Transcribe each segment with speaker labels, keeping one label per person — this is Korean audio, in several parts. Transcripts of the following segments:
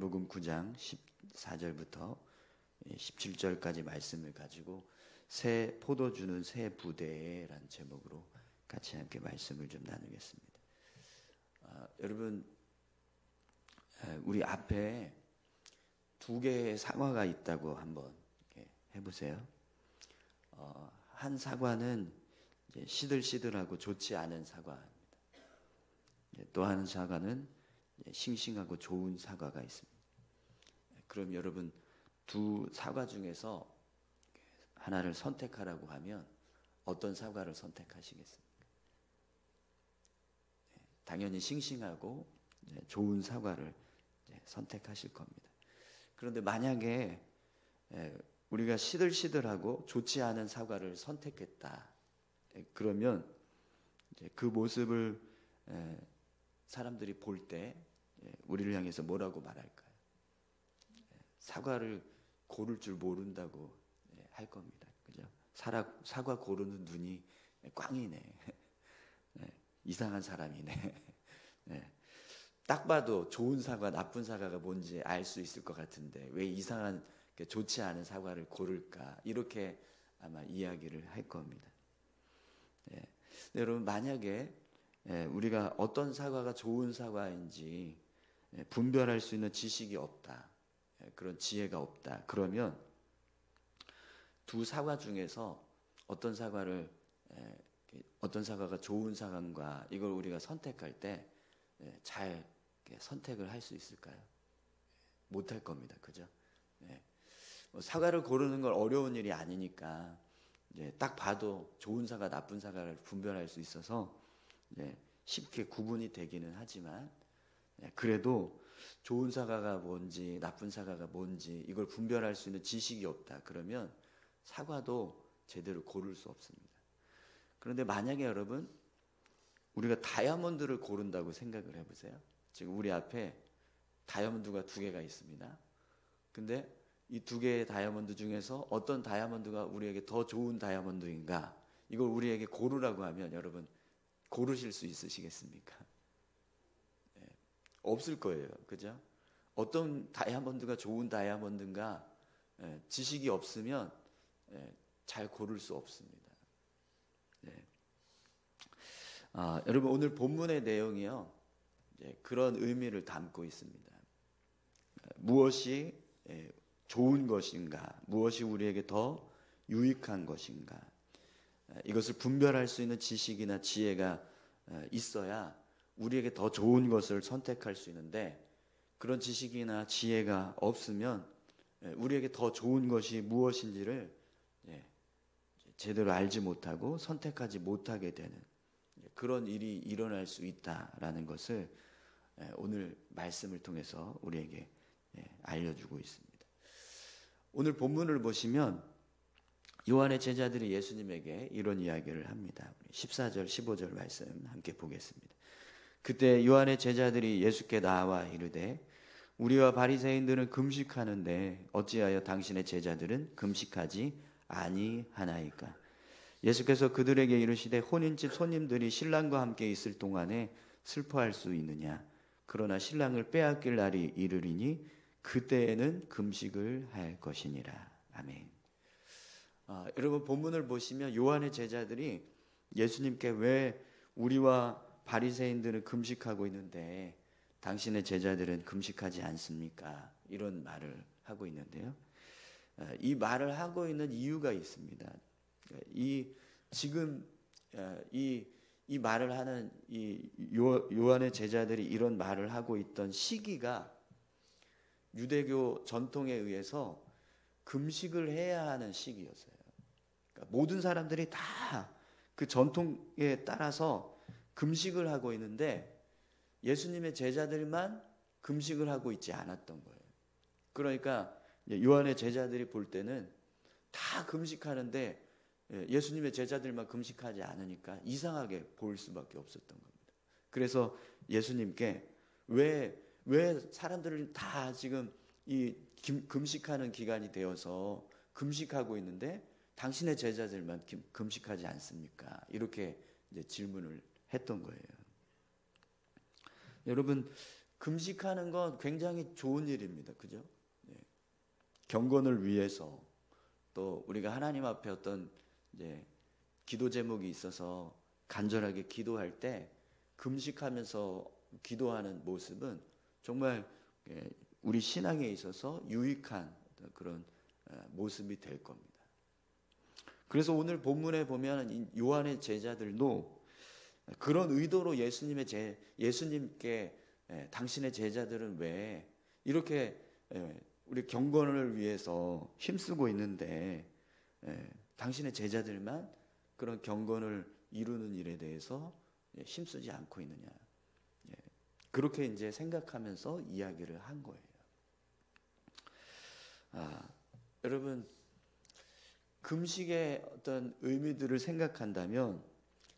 Speaker 1: 마태복음 9장 14절부터 17절까지 말씀을 가지고 새 포도 주는 새 부대라는 제목으로 같이 함께 말씀을 좀 나누겠습니다. 여러분, 우리 앞에 두 개의 사과가 있다고 한번 해보세요. 한 사과는 이제 시들시들하고 좋지 않은 사과입니다. 또 한 사과는 싱싱하고 좋은 사과가 있습니다. 그럼 여러분, 두 사과 중에서 하나를 선택하라고 하면 어떤 사과를 선택하시겠습니까? 당연히 싱싱하고 좋은 사과를 선택하실 겁니다. 그런데 만약에 우리가 시들시들하고 좋지 않은 사과를 선택했다, 그러면 그 모습을 사람들이 볼 때 우리를 향해서 뭐라고 말할까요? 사과를 고를 줄 모른다고 할 겁니다. 그죠? 사과 고르는 눈이 꽝이네. 이상한 사람이네. 딱 봐도 좋은 사과, 나쁜 사과가 뭔지 알 수 있을 것 같은데 왜 이상한 좋지 않은 사과를 고를까? 이렇게 아마 이야기를 할 겁니다. 여러분, 만약에 우리가 어떤 사과가 좋은 사과인지 분별할 수 있는 지식이 없다, 그런 지혜가 없다, 그러면 두 사과 중에서 어떤 사과가 좋은 사과인가, 이걸 우리가 선택할 때 잘 선택을 할 수 있을까요? 못할 겁니다. 그죠? 사과를 고르는 걸 어려운 일이 아니니까 딱 봐도 좋은 사과, 나쁜 사과를 분별할 수 있어서 쉽게 구분이 되기는 하지만, 그래도 좋은 사과가 뭔지 나쁜 사과가 뭔지 이걸 분별할 수 있는 지식이 없다, 그러면 사과도 제대로 고를 수 없습니다. 그런데 만약에 여러분, 우리가 다이아몬드를 고른다고 생각을 해보세요. 지금 우리 앞에 다이아몬드가 두 개가 있습니다. 근데 이 두 개의 다이아몬드 중에서 어떤 다이아몬드가 우리에게 더 좋은 다이아몬드인가, 이걸 우리에게 고르라고 하면 여러분, 고르실 수 있으시겠습니까? 없을 거예요. 그죠? 어떤 다이아몬드가 좋은 다이아몬드인가 지식이 없으면 잘 고를 수 없습니다. 여러분, 오늘 본문의 내용이요, 그런 의미를 담고 있습니다. 무엇이 좋은 것인가, 무엇이 우리에게 더 유익한 것인가, 이것을 분별할 수 있는 지식이나 지혜가 있어야 우리에게 더 좋은 것을 선택할 수 있는데, 그런 지식이나 지혜가 없으면 우리에게 더 좋은 것이 무엇인지를 제대로 알지 못하고 선택하지 못하게 되는 그런 일이 일어날 수 있다라는 것을 오늘 말씀을 통해서 우리에게 알려주고 있습니다. 오늘 본문을 보시면 요한의 제자들이 예수님에게 이런 이야기를 합니다. 14절 15절 말씀 함께 보겠습니다. 그때 요한의 제자들이 예수께 나와 이르되 우리와 바리새인들은 금식하는데 어찌하여 당신의 제자들은 금식하지 아니하나이까? 예수께서 그들에게 이르시되 혼인집 손님들이 신랑과 함께 있을 동안에 슬퍼할 수 있느냐? 그러나 신랑을 빼앗길 날이 이르리니 그때에는 금식을 할 것이니라. 아멘. 여러분, 본문을 보시면 요한의 제자들이 예수님께 왜 우리와 바리새인들은 금식하고 있는데 당신의 제자들은 금식하지 않습니까? 이런 말을 하고 있는데요. 이 말을 하고 있는 이유가 있습니다. 지금 이 말을 하는 이 요한의 제자들이 이런 말을 하고 있던 시기가 유대교 전통에 의해서 금식을 해야 하는 시기였어요. 그러니까 모든 사람들이 다 그 전통에 따라서 금식을 하고 있는데 예수님의 제자들만 금식을 하고 있지 않았던 거예요. 그러니까 요한의 제자들이 볼 때는 다 금식하는데 예수님의 제자들만 금식하지 않으니까 이상하게 보일 수밖에 없었던 겁니다. 그래서 예수님께 왜 사람들은 다 지금 이 금식하는 기간이 되어서 금식하고 있는데 당신의 제자들만 금식하지 않습니까? 이렇게 이제 질문을 했던 거예요. 여러분, 금식하는 건 굉장히 좋은 일입니다. 그죠? 예. 경건을 위해서 또 우리가 하나님 앞에 어떤 이제 기도 제목이 있어서 간절하게 기도할 때 금식하면서 기도하는 모습은 정말 우리 신앙에 있어서 유익한 그런 모습이 될 겁니다. 그래서 오늘 본문에 보면 요한의 제자들도 그런 의도로 예수님께 당신의 제자들은 왜 이렇게 우리 경건을 위해서 힘쓰고 있는데 당신의 제자들만 그런 경건을 이루는 일에 대해서 힘쓰지 않고 있느냐. 그렇게 이제 생각하면서 이야기를 한 거예요. 여러분, 금식의 어떤 의미들을 생각한다면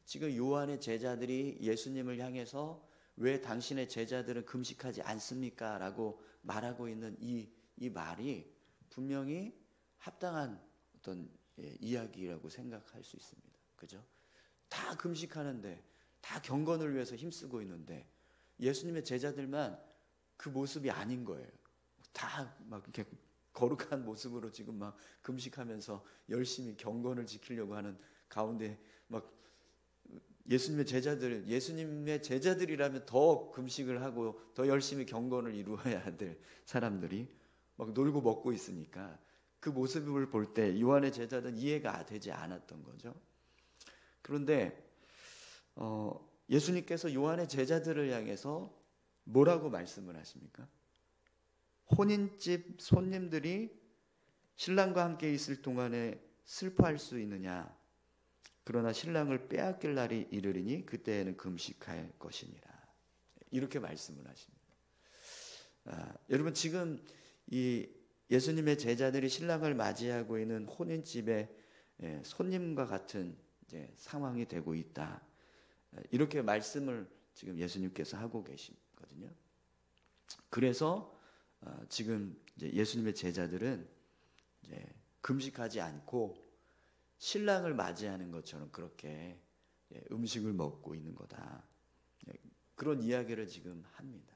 Speaker 1: 지금 요한의 제자들이 예수님을 향해서 왜 당신의 제자들은 금식하지 않습니까? 라고 말하고 있는 이 말이 분명히 합당한 어떤 이야기라고 생각할 수 있습니다. 그죠? 다 금식하는데, 다 경건을 위해서 힘쓰고 있는데 예수님의 제자들만 그 모습이 아닌 거예요. 다 막 이렇게 거룩한 모습으로 지금 막 금식하면서 열심히 경건을 지키려고 하는 가운데 막 예수님의 제자들이라면 더 금식을 하고 더 열심히 경건을 이루어야 될 사람들이 막 놀고 먹고 있으니까 그 모습을 볼 때 요한의 제자들은 이해가 되지 않았던 거죠. 그런데 예수님께서 요한의 제자들을 향해서 뭐라고 말씀을 하십니까? 혼인집 손님들이 신랑과 함께 있을 동안에 슬퍼할 수 있느냐? 그러나 신랑을 빼앗길 날이 이르리니 그때에는 금식할 것이니라. 이렇게 말씀을 하십니다. 여러분, 지금 이 예수님의 제자들이 신랑을 맞이하고 있는 혼인집에 손님과 같은 이제 상황이 되고 있다. 이렇게 말씀을 지금 예수님께서 하고 계시거든요. 그래서 지금 이제 예수님의 제자들은 이제 금식하지 않고 신랑을 맞이하는 것처럼 그렇게 음식을 먹고 있는 거다. 그런 이야기를 지금 합니다.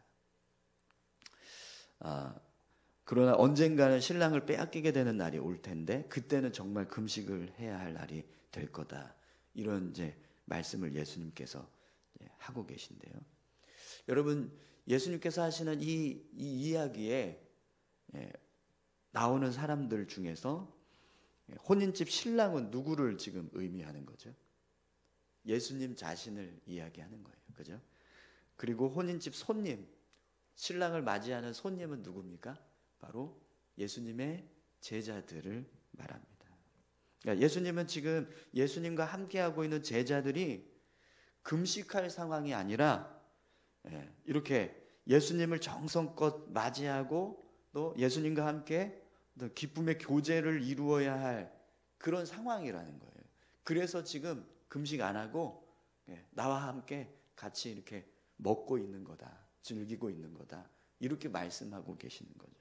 Speaker 1: 그러나 언젠가는 신랑을 빼앗기게 되는 날이 올 텐데 그때는 정말 금식을 해야 할 날이 될 거다. 이런 이제 말씀을 예수님께서 하고 계신데요. 여러분, 예수님께서 하시는 이 이야기에 나오는 사람들 중에서 혼인집 신랑은 누구를 지금 의미하는 거죠? 예수님 자신을 이야기하는 거예요. 그죠? 그리고 혼인집 손님, 신랑을 맞이하는 손님은 누굽니까? 바로 예수님의 제자들을 말합니다. 그러니까 예수님은 지금 예수님과 함께하고 있는 제자들이 금식할 상황이 아니라 이렇게 예수님을 정성껏 맞이하고 또 예수님과 함께 기쁨의 교제를 이루어야 할 그런 상황이라는 거예요. 그래서 지금 금식 안 하고 나와 함께 같이 이렇게 먹고 있는 거다. 즐기고 있는 거다. 이렇게 말씀하고 계시는 거죠.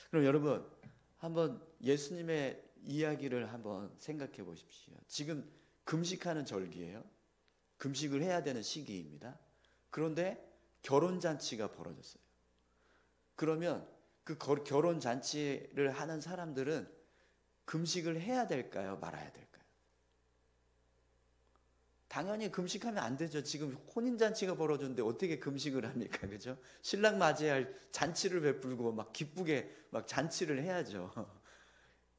Speaker 1: 그럼 여러분, 한번 예수님의 이야기를 한번 생각해 보십시오. 지금 금식하는 절기예요. 금식을 해야 되는 시기입니다. 그런데 결혼잔치가 벌어졌어요. 그러면 그 결혼잔치를 하는 사람들은 금식을 해야 될까요? 말아야 될까요? 당연히 금식하면 안 되죠. 지금 혼인잔치가 벌어졌는데 어떻게 금식을 합니까? 그죠? 신랑 맞이할 잔치를 베풀고 막 기쁘게 막 잔치를 해야죠.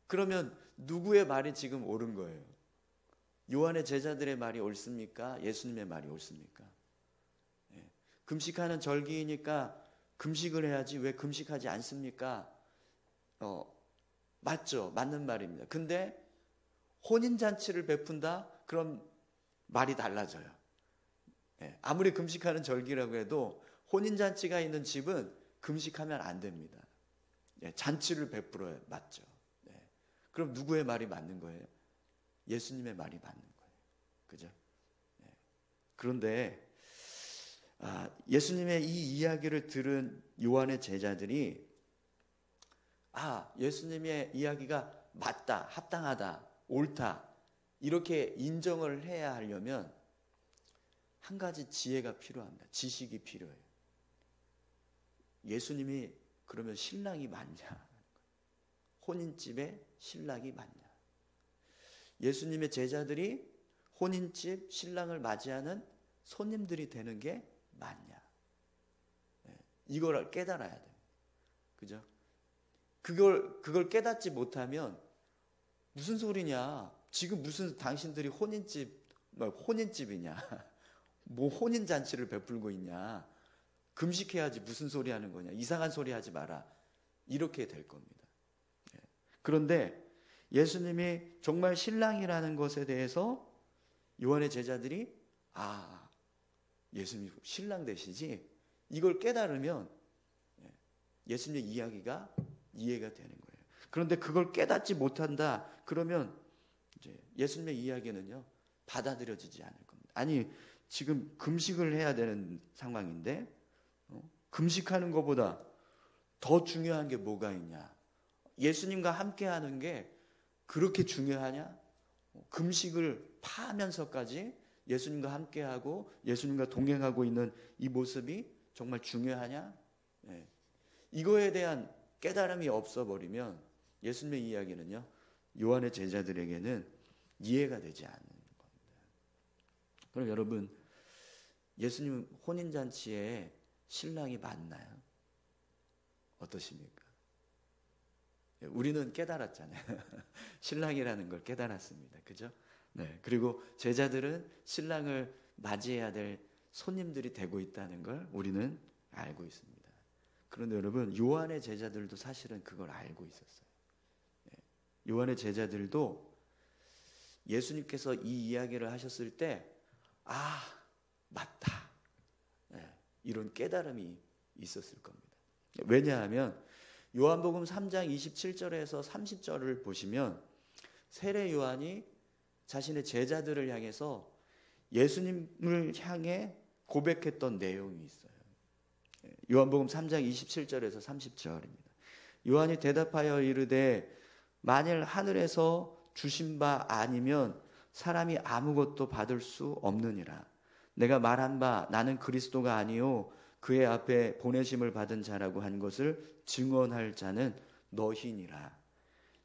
Speaker 1: 그러면 누구의 말이 지금 옳은 거예요? 요한의 제자들의 말이 옳습니까? 예수님의 말이 옳습니까? 금식하는 절기이니까 금식을 해야지 왜 금식하지 않습니까? 맞죠. 맞는 말입니다. 근데 혼인잔치를 베푼다? 그럼 말이 달라져요. 아무리 금식하는 절기라고 해도 혼인잔치가 있는 집은 금식하면 안 됩니다. 잔치를 베풀어야 맞죠. 그럼 누구의 말이 맞는 거예요? 예수님의 말이 맞는 거예요. 그죠? 그런데 예수님의 이 이야기를 들은 요한의 제자들이 예수님의 이야기가 맞다, 합당하다, 옳다 이렇게 인정을 해야 하려면 한 가지 지혜가 필요합니다. 지식이 필요해요. 예수님이 그러면 신랑이 맞냐? 혼인집에 신랑이 맞냐? 예수님의 제자들이 혼인집 신랑을 맞이하는 손님들이 되는 게 맞냐? 이걸 깨달아야 돼. 그죠? 그걸 깨닫지 못하면 무슨 소리냐? 지금 무슨 당신들이 혼인집이냐? 뭐 혼인잔치를 베풀고 있냐? 금식해야지 무슨 소리 하는 거냐? 이상한 소리 하지 마라. 이렇게 될 겁니다. 그런데 예수님이 정말 신랑이라는 것에 대해서 요한의 제자들이 예수님이 신랑 되시지? 이걸 깨달으면 예수님의 이야기가 이해가 되는 거예요. 그런데 그걸 깨닫지 못한다. 그러면 이제 예수님의 이야기는요 받아들여지지 않을 겁니다. 아니 지금 금식을 해야 되는 상황인데 금식하는 것보다 더 중요한 게 뭐가 있냐? 예수님과 함께하는 게 그렇게 중요하냐? 금식을 파하면서까지 예수님과 함께하고 예수님과 동행하고 있는 이 모습이 정말 중요하냐? 이거에 대한 깨달음이 없어버리면 예수님의 이야기는요 요한의 제자들에게는 이해가 되지 않는 겁니다. 그럼 여러분 예수님 혼인잔치에 신랑이 맞나요? 어떠십니까? 우리는 깨달았잖아요. 신랑이라는 걸 깨달았습니다. 그죠? 네. 그리고 제자들은 신랑을 맞이해야 될 손님들이 되고 있다는 걸 우리는 알고 있습니다. 그런데 여러분 요한의 제자들도 사실은 그걸 알고 있었어요. 요한의 제자들도 예수님께서 이 이야기를 하셨을 때 맞다. 이런 깨달음이 있었을 겁니다. 왜냐하면 요한복음 3장 27절에서 30절을 보시면 세례 요한이 자신의 제자들을 향해서 예수님을 향해 고백했던 내용이 있어요. 요한복음 3장 27절에서 30절입니다. 요한이 대답하여 이르되 만일 하늘에서 주신 바 아니면 사람이 아무것도 받을 수 없느니라. 내가 말한 바 나는 그리스도가 아니요 그의 앞에 보내심을 받은 자라고 한 것을 증언할 자는 너희니라.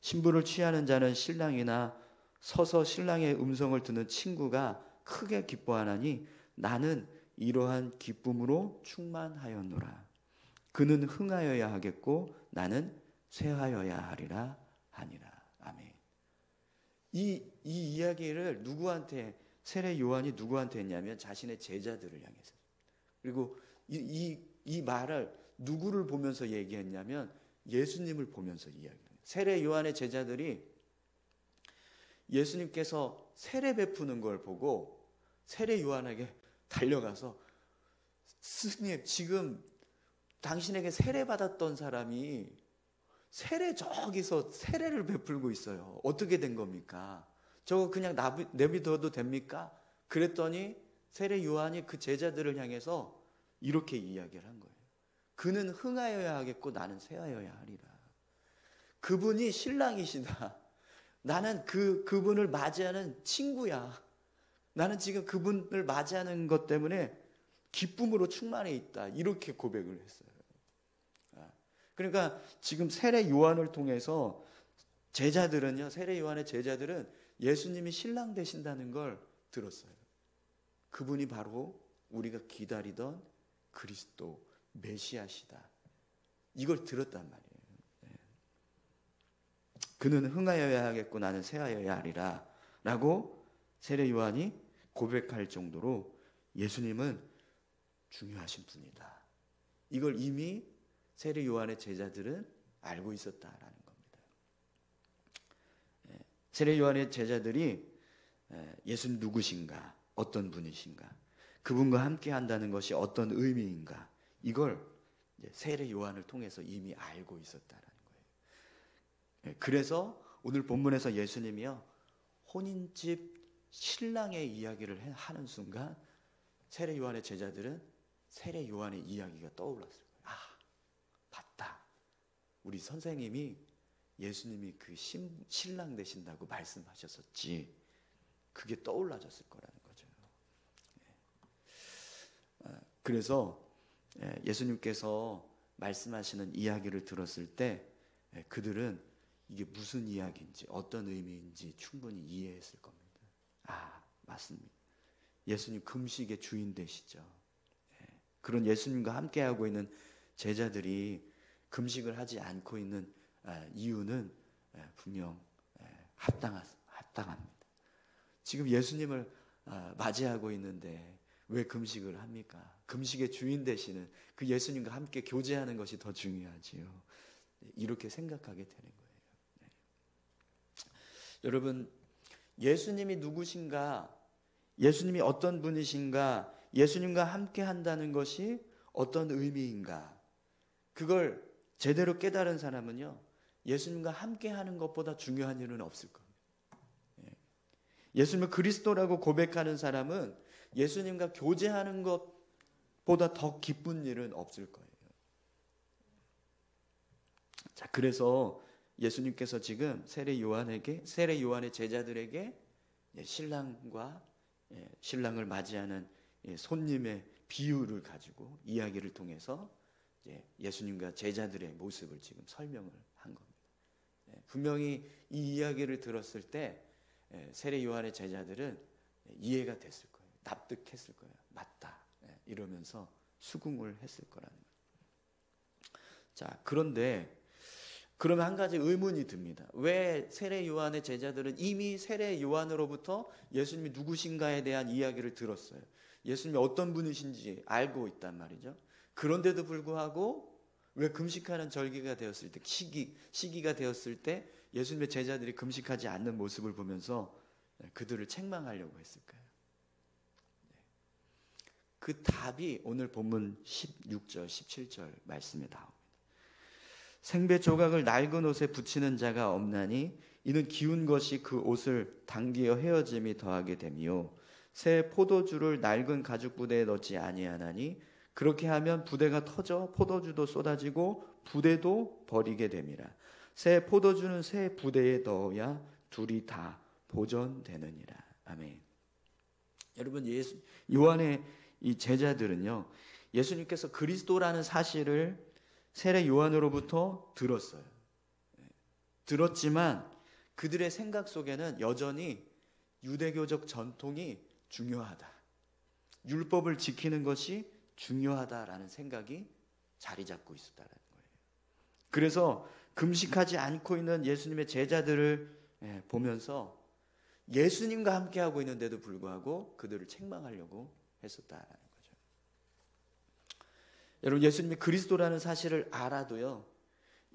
Speaker 1: 신부를 취하는 자는 신랑이나 서서 신랑의 음성을 듣는 친구가 크게 기뻐하나니 나는 이러한 기쁨으로 충만하였노라. 그는 흥하여야 하겠고 나는 쇠하여야 하리라 하니라. 아멘. 이 이야기를 누구한테 세례 요한이 누구한테 했냐면 자신의 제자들을 향해서. 그리고 이 말을 누구를 보면서 얘기했냐면 예수님을 보면서 이야기해요. 세례 요한의 제자들이 예수님께서 세례 베푸는 걸 보고 세례 요한에게 달려가서 스님 지금 당신에게 세례 받았던 사람이 저기서 세례를 베풀고 있어요. 어떻게 된 겁니까? 저거 그냥 내비둬도 됩니까? 그랬더니 세례 요한이 그 제자들을 향해서 이렇게 이야기를 한 거예요. 그는 흥하여야 하겠고 나는 쇠하여야 하리라. 그분이 신랑이시다. 나는 그분을 맞이하는 친구야. 나는 지금 그분을 맞이하는 것 때문에 기쁨으로 충만해 있다. 이렇게 고백을 했어요. 그러니까 지금 세례 요한을 통해서 세례 요한의 제자들은 예수님이 신랑 되신다는 걸 들었어요. 그분이 바로 우리가 기다리던 그리스도 메시아시다. 이걸 들었단 말이에요. 그는 흥하여야 하겠고 나는 쇠하여야 하리라 라고 세례 요한이 고백할 정도로 예수님은 중요하신 분이다. 이걸 이미 세례 요한의 제자들은 알고 있었다라는 겁니다. 세례 요한의 제자들이 예수님 누구신가, 어떤 분이신가, 그분과 함께 한다는 것이 어떤 의미인가, 이걸 세례 요한을 통해서 이미 알고 있었다라는 거예요. 그래서 오늘 본문에서 예수님이요 혼인집 신랑의 이야기를 하는 순간 세례 요한의 제자들은 세례 요한의 이야기가 떠올랐을 거예요. 맞다. 우리 선생님이 예수님이 그 신랑 되신다고 말씀하셨었지. 그게 떠올라졌을 거라는 거죠. 그래서 예수님께서 말씀하시는 이야기를 들었을 때 그들은 이게 무슨 이야기인지 어떤 의미인지 충분히 이해했을 겁니다. 아, 맞습니다. 예수님 금식의 주인 되시죠. 그런 예수님과 함께하고 있는 제자들이 금식을 하지 않고 있는 이유는 분명 합당합니다. 지금 예수님을 맞이하고 있는데 왜 금식을 합니까? 금식의 주인 되시는 그 예수님과 함께 교제하는 것이 더 중요하지요. 이렇게 생각하게 되는 거예요. 여러분, 예수님이 누구신가? 예수님이 어떤 분이신가? 예수님과 함께 한다는 것이 어떤 의미인가? 그걸 제대로 깨달은 사람은요, 예수님과 함께 하는 것보다 중요한 일은 없을 겁니다. 예수님을 그리스도라고 고백하는 사람은 예수님과 교제하는 것보다 더 기쁜 일은 없을 거예요. 자, 그래서 예수님께서 지금 세례 요한의 제자들에게 신랑을 맞이하는 손님의 비유를 가지고 이야기를 통해서 예수님과 제자들의 모습을 지금 설명을 한 겁니다. 분명히 이 이야기를 들었을 때 세례 요한의 제자들은 이해가 됐을 거예요. 납득했을 거예요. 맞다. 이러면서 수긍을 했을 거라는 거예요. 자, 그런데 그러면 한 가지 의문이 듭니다. 왜 세례 요한의 제자들은 이미 세례 요한으로부터 예수님이 누구신가에 대한 이야기를 들었어요. 예수님이 어떤 분이신지 알고 있단 말이죠. 그런데도 불구하고 왜 금식하는 절기가 되었을 때, 시기가 되었을 때 예수님의 제자들이 금식하지 않는 모습을 보면서 그들을 책망하려고 했을까요? 그 답이 오늘 본문 16절, 17절 말씀에 나옵니다. 생배 조각을 낡은 옷에 붙이는 자가 없나니 이는 기운 것이 그 옷을 당기어 헤어짐이 더하게 되며 새 포도주를 낡은 가죽 부대에 넣지 아니하나니 그렇게 하면 부대가 터져 포도주도 쏟아지고 부대도 버리게 됨이라. 새 포도주는 새 부대에 넣어야 둘이 다 보존되느니라. 아멘. 여러분, 요한의 이 제자들은요, 예수님께서 그리스도라는 사실을 세례 요한으로부터 들었어요. 들었지만 그들의 생각 속에는 여전히 유대교적 전통이 중요하다. 율법을 지키는 것이 중요하다라는 생각이 자리 잡고 있었다는 거예요. 그래서 금식하지 않고 있는 예수님의 제자들을 보면서 예수님과 함께하고 있는데도 불구하고 그들을 책망하려고 했었다는 거죠. 여러분, 예수님이 그리스도라는 사실을 알아도요,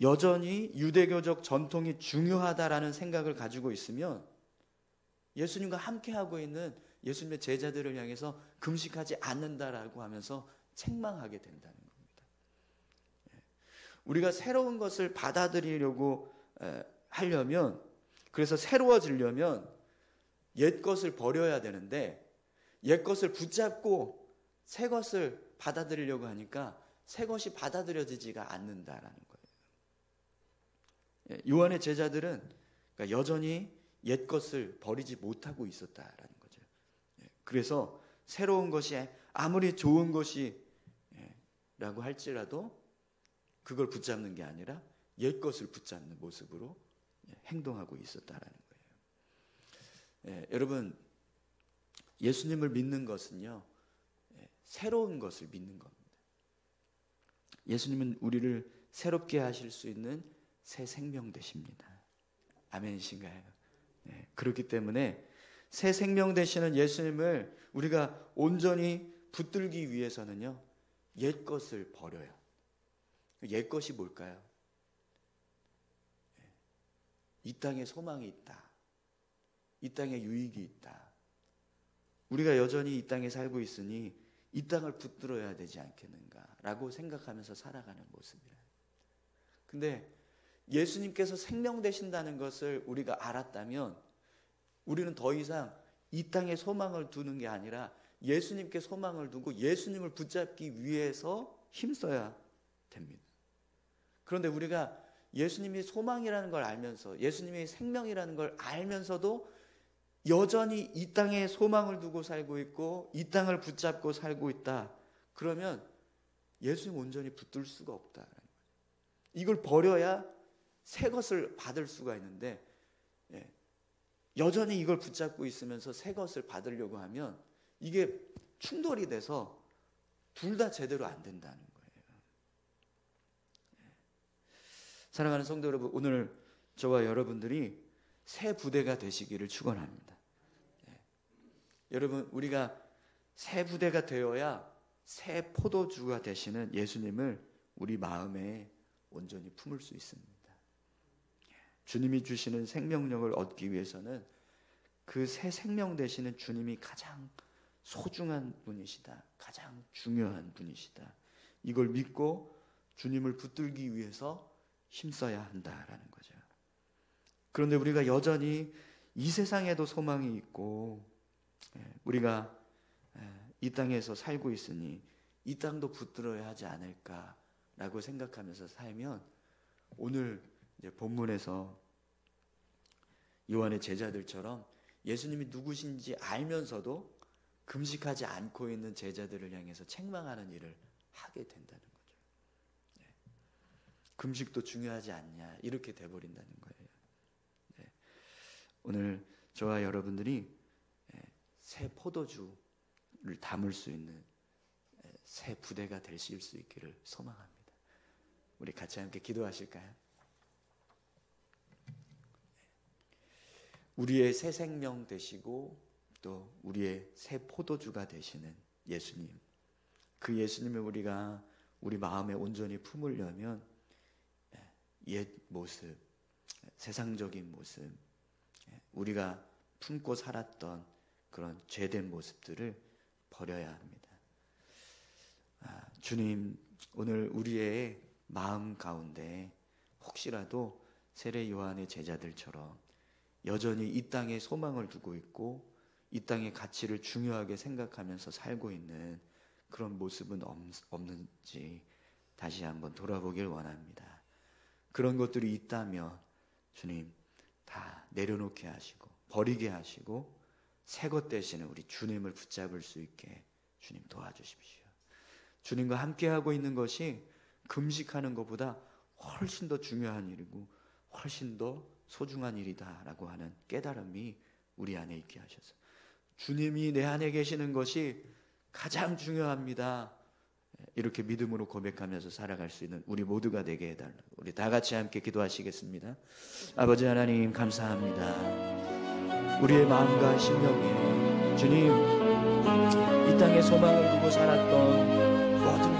Speaker 1: 여전히 유대교적 전통이 중요하다라는 생각을 가지고 있으면 예수님과 함께하고 있는 예수님의 제자들을 향해서 금식하지 않는다라고 하면서 책망하게 된다는 겁니다. 우리가 새로운 것을 받아들이려고 하려면, 그래서 새로워지려면 옛 것을 버려야 되는데 옛 것을 붙잡고 새 것을 받아들이려고 하니까 새 것이 받아들여지지가 않는다라는 거예요. 요한의 제자들은 그러니까 여전히 옛 것을 버리지 못하고 있었다라는 거죠. 그래서 새로운 것이 아무리 좋은 것이라고 할지라도 그걸 붙잡는 게 아니라 옛 것을 붙잡는 모습으로 행동하고 있었다라는 거예요. 여러분, 예수님을 믿는 것은요, 새로운 것을 믿는 겁니다. 예수님은 우리를 새롭게 하실 수 있는 새 생명 되십니다. 아멘이신가요? 그렇기 때문에 새 생명 되시는 예수님을 우리가 온전히 붙들기 위해서는요, 옛 것을 버려요. 옛 것이 뭘까요? 이 땅에 소망이 있다. 이 땅에 유익이 있다. 우리가 여전히 이 땅에 살고 있으니 이 땅을 붙들어야 되지 않겠는가라고 생각하면서 살아가는 모습이에요. 근데 예수님께서 생명 되신다는 것을 우리가 알았다면 우리는 더 이상 이 땅에 소망을 두는 게 아니라 예수님께 소망을 두고 예수님을 붙잡기 위해서 힘써야 됩니다. 그런데 우리가 예수님이 소망이라는 걸 알면서, 예수님이 생명이라는 걸 알면서도 여전히 이 땅에 소망을 두고 살고 있고 이 땅을 붙잡고 살고 있다. 그러면 예수님 온전히 붙들 수가 없다. 이걸 버려야 새 것을 받을 수가 있는데, 여전히 이걸 붙잡고 있으면서 새 것을 받으려고 하면 이게 충돌이 돼서 둘 다 제대로 안 된다는 거예요. 사랑하는 성도 여러분, 오늘 저와 여러분들이 새 부대가 되시기를 축원합니다. 여러분, 우리가 새 부대가 되어야 새 포도주가 되시는 예수님을 우리 마음에 온전히 품을 수 있습니다. 주님이 주시는 생명력을 얻기 위해서는 그 새 생명 되시는 주님이 가장 소중한 분이시다, 가장 중요한 분이시다, 이걸 믿고 주님을 붙들기 위해서 힘써야 한다라는 거죠. 그런데 우리가 여전히 이 세상에도 소망이 있고, 우리가 이 땅에서 살고 있으니 이 땅도 붙들어야 하지 않을까라고 생각하면서 살면, 오늘 이제 본문에서 요한의 제자들처럼 예수님이 누구신지 알면서도 금식하지 않고 있는 제자들을 향해서 책망하는 일을 하게 된다는 거죠. 금식도 중요하지 않냐, 이렇게 돼버린다는 거예요. 오늘 저와 여러분들이 새 포도주를 담을 수 있는 새 부대가 되실 수 있기를 소망합니다. 우리 같이 함께 기도하실까요? 우리의 새 생명 되시고 또 우리의 새 포도주가 되시는 예수님, 그 예수님을 우리가 우리 마음에 온전히 품으려면 옛 모습, 세상적인 모습, 우리가 품고 살았던 그런 죄된 모습들을 버려야 합니다. 주님, 오늘 우리의 마음 가운데 혹시라도 세례 요한의 제자들처럼 여전히 이 땅에 소망을 두고 있고 이 땅의 가치를 중요하게 생각하면서 살고 있는 그런 모습은 없는지 다시 한번 돌아보길 원합니다. 그런 것들이 있다면 주님 다 내려놓게 하시고 버리게 하시고 새 것 되시는 우리 주님을 붙잡을 수 있게 주님 도와주십시오. 주님과 함께하고 있는 것이 금식하는 것보다 훨씬 더 중요한 일이고 훨씬 더 소중한 일이다라고 하는 깨달음이 우리 안에 있게 하셔서 주님이 내 안에 계시는 것이 가장 중요합니다, 이렇게 믿음으로 고백하면서 살아갈 수 있는 우리 모두가 되게 해달라고 우리 다 같이 함께 기도하시겠습니다. 아버지 하나님, 감사합니다. 우리의 마음과 심령에 주님 이 땅에 소망을 두고 살았던 모든